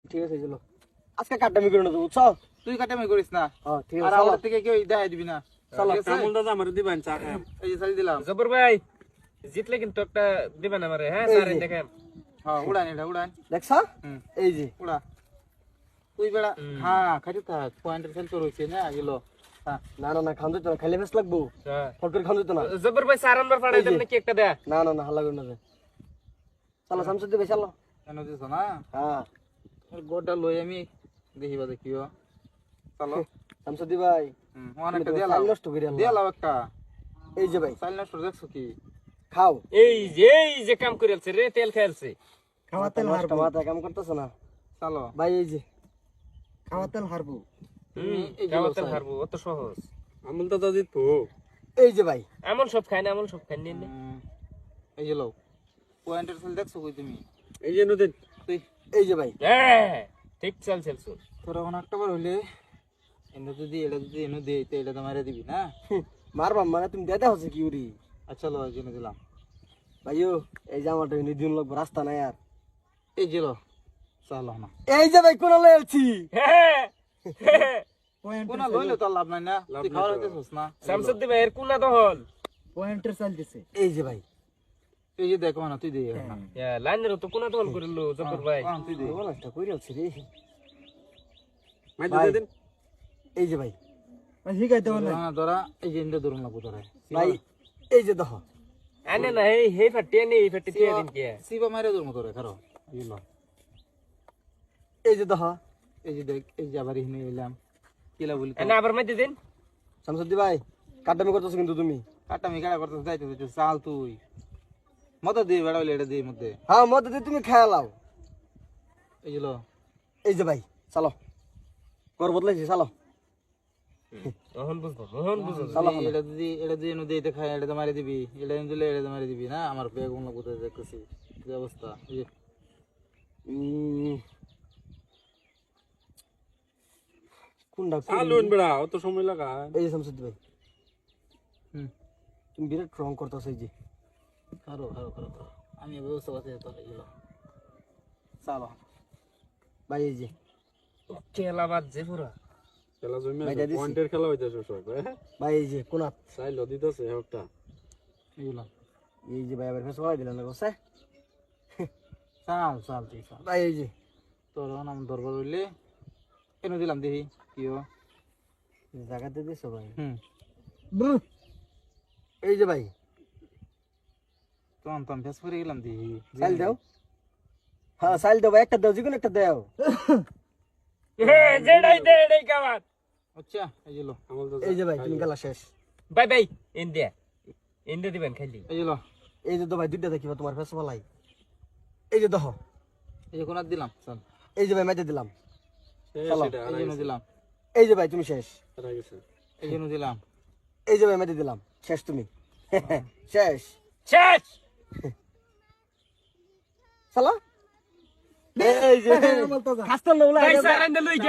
ঠিক আছে চলো আজকে কাটটামি করে নেবো বুঝছো তুই কাটামি করিস না হ্যাঁ ঠিক আর আছে আমার থেকে কেউ দেখাই দিবি না চলো কামল দাদা আমার দিবেন চা খাম এই যে সারি দিলাম জবর ভাই জিতলে কিন্তু একটা দিবেন আমারে হ্যাঁ স্যার দেখেন হ্যাঁ উড়ান এটা উড়ান দেখছো হুম এই যে উড়া তুই বেড়া হ্যাঁ খাইতে থাক পয়েন্টের খেল তো রয়েছে না গেল হ্যাঁ না না না খান দিত না খাইলে বেশ লাগবো ফট করে খান দিত না জবর ভাই স্যার আনবার পাঠাই দেন নাকি একটা দেয়া না না না হাল্লা করে না দে চলো শামসুদ্দি ভাই চলো কেন দিছ না হ্যাঁ গোটা লই আমি দেখিবা দেখিও চলো শামসুদ্দি ভাই অনেকটা তুমি দিয়ে তো লাও চাল নষ্ট করে আনলা। দিয়ে লাও একটা এই যে ভাই চাল নষ্ট দেখছো কি খাও এই যে কাম করেছে রে তেল খাইছে খাওয়া তেল হারবো মাথা কাম করতেছ না চলো ভাই এই যে খাওয়া তেল হারবো এই যে খাওয়া তেল হারবো অত সহজ আমল দাদা জিতবো এই যে ভাই এমন সব খায় না এমন সব খায় নি এই যে লাও পয়েন্টের খেল দেখছো কই তুমি এই যে নদীন তুই এই যে ভাই হ্যাঁ ঠিক চল শুন তোরা অনেকটা বার হইলে এনে যদি এনে দে তো এটা তো মারা দিবি না মারবা মানে তুমি দেদা হচ্ছে কি উরি আচ্ছা লো জেনে দিলাম ভাইও এই জামাটা এনে দিন লাগবে রাস্তা নাই আর এই যে লো চলো না এই যে ভাই কোন লয়েছি হ্যাঁ কোনা লইলে তো লাভ নাই না তুই খাওয়া হইতেছস না শামসুদ্দি ভাই এর কুলা দহল পয়েন্টের চাল দিছে এই যে ভাই এই যে দেখো না তুই দে না লাইনের তো কুলা দহল করিল জবর ভাই তুই দে বল একটা কই আছে রে মাই ভাই। দিয়ে দেন এই যে ভাই শিখাই দেব না ধরা এই যে ইন্দে ধরুন লাগবো ধরে ভাই এই যে দেখো আনে না হে ফাটিয়ে নি এই ফাটি দিয়ে দিন কে সিবা মারে ধরুন ধরে খারো এই লো এই যে দেখো এই যে দেখ এই যে আবার এখানে এলাম কিলা বলি এনে আবার মাইতে দিন শামসুদ্দি ভাই কাটটামি করতেছো কিন্তু তুমি কাটা মি কাটা করতে যাইতে যাইতে চাল তুই মতো দে বেড়া হইলে এটা দে মধ্যে হ্যাঁ মধ্যে দিয়ে তুমি খেয়া লাও এই যে লো এই যে ভাই চলো কর বদলাইছি চলো মোহন বুঝবো চলো এটা যদি এনে দিতে খাই এটা তো মারি দিবি এটা এনে দিলে এটা তো মারি দিবি না আমার পেয়ে কোন লাগবো দেখতেছি কি অবস্থা এই যে কোনটা আলুন বেড়া অত সময় লাগা এই যে শামসুদ্দি ভাই হুম তুমি বিরাট রং করতেছো এই যে খারো খারো খারো খারো। আমি ব্যবস্থা করতে তো এগুলো চলো ভাই এই যে খেলা বাজছে পুরা খেলা জমি ভাই দিছি। পয়েন্টের খেলা হইতাছে সব ভাই এই যে কোনাত চাইল দিতেছে একটা এগুলো এই যে ভাই আবার ফেস করাই দিলেন না গোসা চাল চাল তুই চাল ভাই এই যে তোর নাম দরবার হইলে কেন দিলাম দেখি কিও জায়গাতে দিছো ভাই হুম এই যে ভাই তখন তো আমি ফেস করে গেলাম দেখি সাইল দাও হ্যাঁ সাইল দাও ভাই একটা দাও যেকোনো একটা দাও যেটাই কামান আচ্ছা এই যে লো আমল দাদা এই যে ভাই তুমি খেলা শেষ বাই ইন্ডিয়া দিবেন খালি এই যে লো এই যে তো ভাই দুইটা দেখিবা তোমার ফেস বলাই এই যে দেখো এই যে কোনার দিলাম চল এই যে ভাই মেজে দিলাম চলো। এই জন্য দিলাম এই যে ভাই তুমি শেষ এই জন্য দিলাম এই যে ভাই মেজে দিলাম শেষ তুমি শেষ শেষ চলো এই যে খাস্তা নৌলা ভাই স্যার আইন্দা লই গা